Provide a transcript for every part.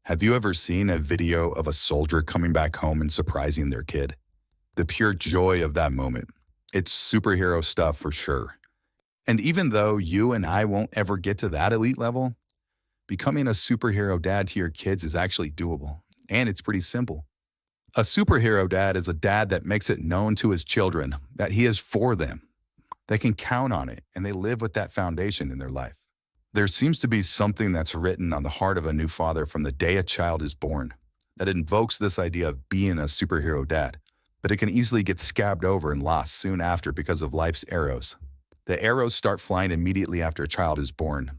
Have you ever seen a video of a soldier coming back home and surprising their kid? The pure joy of that moment. It's superhero stuff for sure. And even though you and I won't ever get to that elite level, becoming a superhero dad to your kids is actually doable. And it's pretty simple. A superhero dad is a dad that makes it known to his children that he is for them. They can count on it, and they live with that foundation in their life. There seems to be something that's written on the heart of a new father from the day a child is born that invokes this idea of being a superhero dad, but it can easily get scabbed over and lost soon after because of life's arrows. The arrows start flying immediately after a child is born,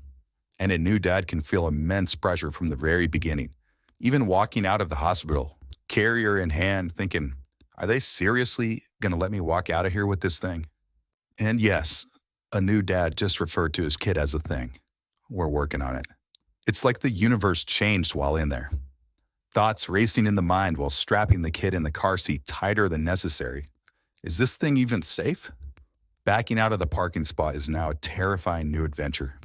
and a new dad can feel immense pressure from the very beginning. Even walking out of the hospital, carrier in hand, thinking, are they seriously going to let me walk out of here with this thing? And yes, a new dad just referred to his kid as a thing. We're working on it. It's like the universe changed while in there. Thoughts racing in the mind while strapping the kid in the car seat tighter than necessary. Is this thing even safe? Backing out of the parking spot is now a terrifying new adventure.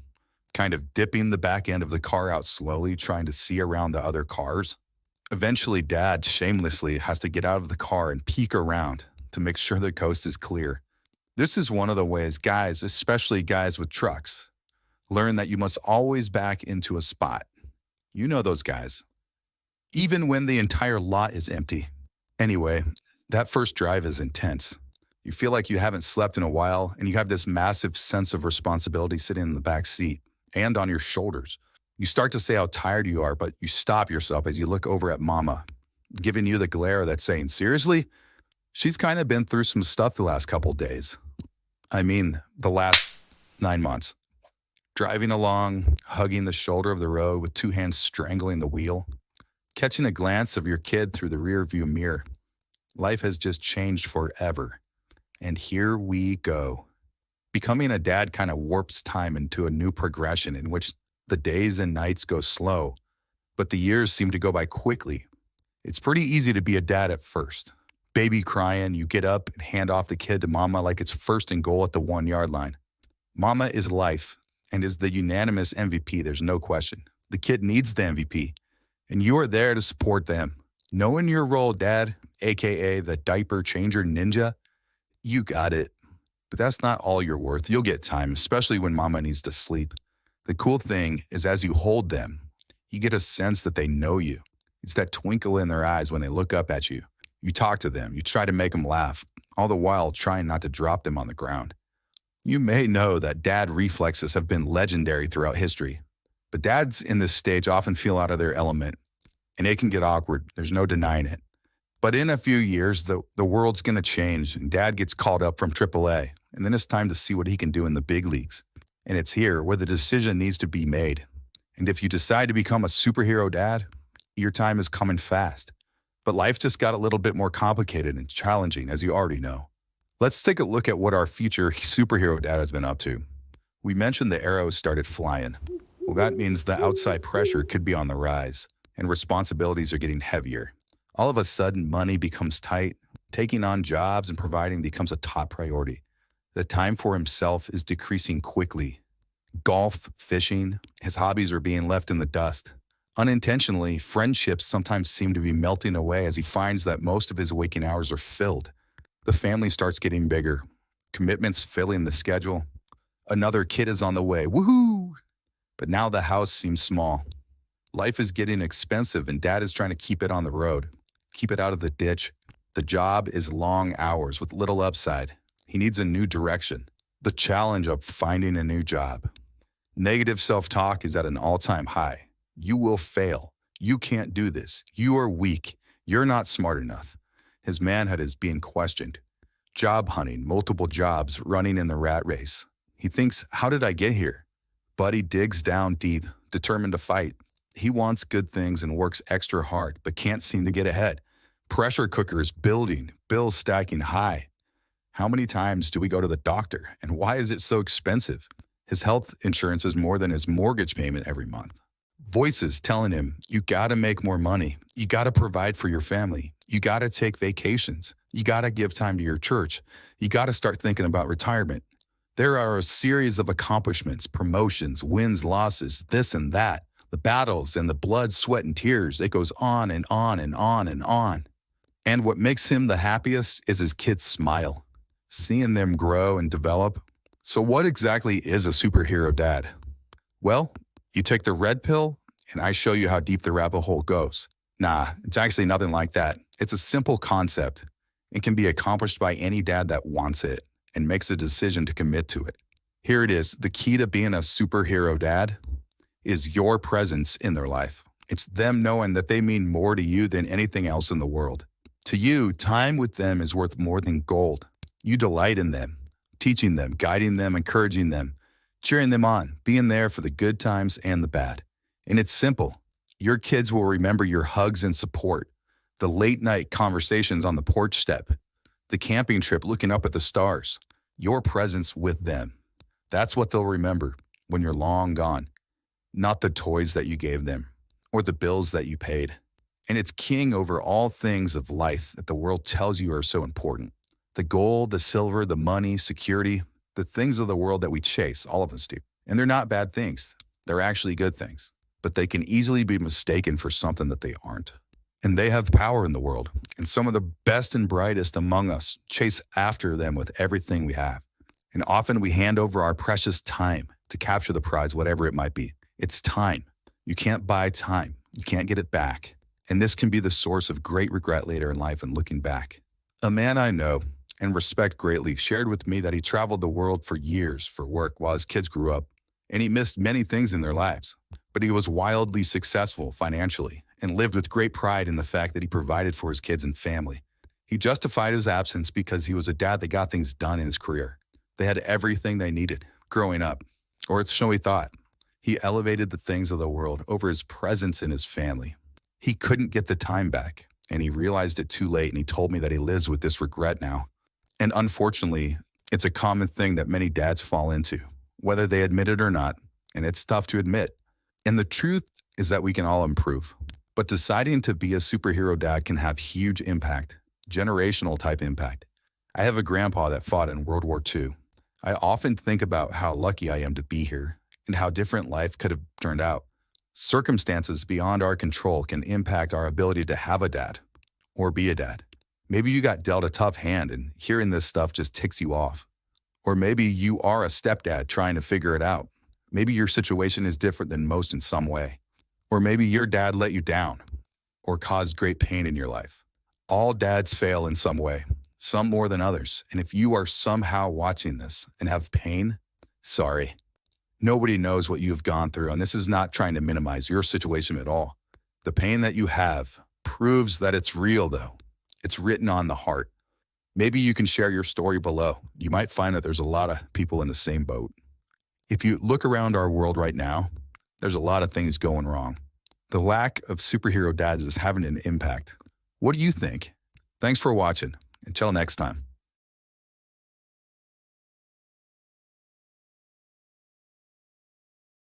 Kind of dipping the back end of the car out slowly, trying to see around the other cars. Eventually, Dad shamelessly has to get out of the car and peek around to make sure the coast is clear. This is one of the ways guys, especially guys with trucks, learn that you must always back into a spot. You know those guys. Even when the entire lot is empty. Anyway, that first drive is intense. You feel like you haven't slept in a while, and you have this massive sense of responsibility sitting in the back seat and on your shoulders. You start to say how tired you are, but you stop yourself as you look over at Mama, giving you the glare that's saying, seriously? She's kind of been through some stuff the last couple days. I mean, the last 9 months. Driving along, hugging the shoulder of the road with two hands strangling the wheel, catching a glance of your kid through the rearview mirror. Life has just changed forever. And here we go. Becoming a dad kind of warps time into a new progression in which the days and nights go slow, but the years seem to go by quickly. It's pretty easy to be a dad at first. Baby crying, you get up and hand off the kid to Mama like it's first and goal at the 1-yard line. Mama is life and is the unanimous MVP, there's no question. The kid needs the MVP, and you are there to support them. Knowing your role, Dad, aka the diaper changer ninja, you got it. But that's not all you're worth. You'll get time, especially when Mama needs to sleep. The cool thing is as you hold them, you get a sense that they know you. It's that twinkle in their eyes when they look up at you. You talk to them, you try to make them laugh, all the while trying not to drop them on the ground. You may know that dad reflexes have been legendary throughout history, but dads in this stage often feel out of their element, and it can get awkward. There's no denying it. But in a few years, the world's going to change, and dad gets called up from AAA, and then it's time to see what he can do in the big leagues. And it's here where the decision needs to be made. And if you decide to become a superhero dad, your time is coming fast. But life just got a little bit more complicated and challenging, as you already know. Let's take a look at what our future superhero dad has been up to. We mentioned the arrows started flying. Well, that means the outside pressure could be on the rise, and responsibilities are getting heavier. All of a sudden, money becomes tight. Taking on jobs and providing becomes a top priority. The time for himself is decreasing quickly. Golf, fishing, his hobbies are being left in the dust. Unintentionally, friendships sometimes seem to be melting away as he finds that most of his waking hours are filled. The family starts getting bigger. Commitments filling the schedule. Another kid is on the way. Woohoo! But now the house seems small. Life is getting expensive and dad is trying to keep it on the road. Keep it out of the ditch. The job is long hours with little upside. He needs a new direction. The challenge of finding a new job. Negative self-talk is at an all-time high. You will fail. You can't do this. You are weak. You're not smart enough. His manhood is being questioned. Job hunting, multiple jobs, running in the rat race. He thinks, how did I get here? But he digs down deep, determined to fight. He wants good things and works extra hard, but can't seem to get ahead. Pressure cookers building, bills stacking high. How many times do we go to the doctor, and why is it so expensive? His health insurance is more than his mortgage payment every month. Voices telling him, you gotta make more money. You gotta provide for your family. You gotta take vacations. You gotta give time to your church. You gotta start thinking about retirement. There are a series of accomplishments, promotions, wins, losses, this and that. The battles and the blood, sweat, and tears, it goes on and on and on and on. And what makes him the happiest is his kids' smile, seeing them grow and develop. So what exactly is a superhero dad? Well, you take the red pill and I show you how deep the rabbit hole goes. Nah, it's actually nothing like that. It's a simple concept. It can be accomplished by any dad that wants it and makes a decision to commit to it. Here it is. The key to being a superhero dad is your presence in their life. It's them knowing that they mean more to you than anything else in the world. To you, time with them is worth more than gold. You delight in them, teaching them, guiding them, encouraging them, cheering them on, being there for the good times and the bad. And it's simple. Your kids will remember your hugs and support, the late night conversations on the porch step, the camping trip looking up at the stars, your presence with them. That's what they'll remember when you're long gone, not the toys that you gave them or the bills that you paid. And it's king over all things of life that the world tells you are so important. The gold, the silver, the money, security, the things of the world that we chase, all of us do. And they're not bad things. They're actually good things. But they can easily be mistaken for something that they aren't. And they have power in the world. And some of the best and brightest among us chase after them with everything we have. And often we hand over our precious time to capture the prize, whatever it might be. It's time. You can't buy time. You can't get it back. And this can be the source of great regret later in life and looking back. A man I know and respect greatly shared with me that he traveled the world for years for work while his kids grew up. And he missed many things in their lives. But he was wildly successful financially and lived with great pride in the fact that he provided for his kids and family. He justified his absence because he was a dad that got things done in his career. They had everything they needed growing up, or it's so he thought. He elevated the things of the world over his presence in his family. He couldn't get the time back, and he realized it too late, and he told me that he lives with this regret now. And unfortunately, it's a common thing that many dads fall into, whether they admit it or not, and it's tough to admit. And the truth is that we can all improve. But deciding to be a superhero dad can have huge impact, generational type impact. I have a grandpa that fought in World War II. I often think about how lucky I am to be here and how different life could have turned out. Circumstances beyond our control can impact our ability to have a dad or be a dad. Maybe you got dealt a tough hand and hearing this stuff just ticks you off. Or maybe you are a stepdad trying to figure it out. Maybe your situation is different than most in some way. Or maybe your dad let you down or caused great pain in your life. All dads fail in some way, some more than others. And if you are somehow watching this and have pain, sorry. Nobody knows what you've gone through, and this is not trying to minimize your situation at all. The pain that you have proves that it's real, though. It's written on the heart. Maybe you can share your story below. You might find that there's a lot of people in the same boat. If you look around our world right now, there's a lot of things going wrong. The lack of superhero dads is having an impact. What do you think? Thanks for watching. Until next time.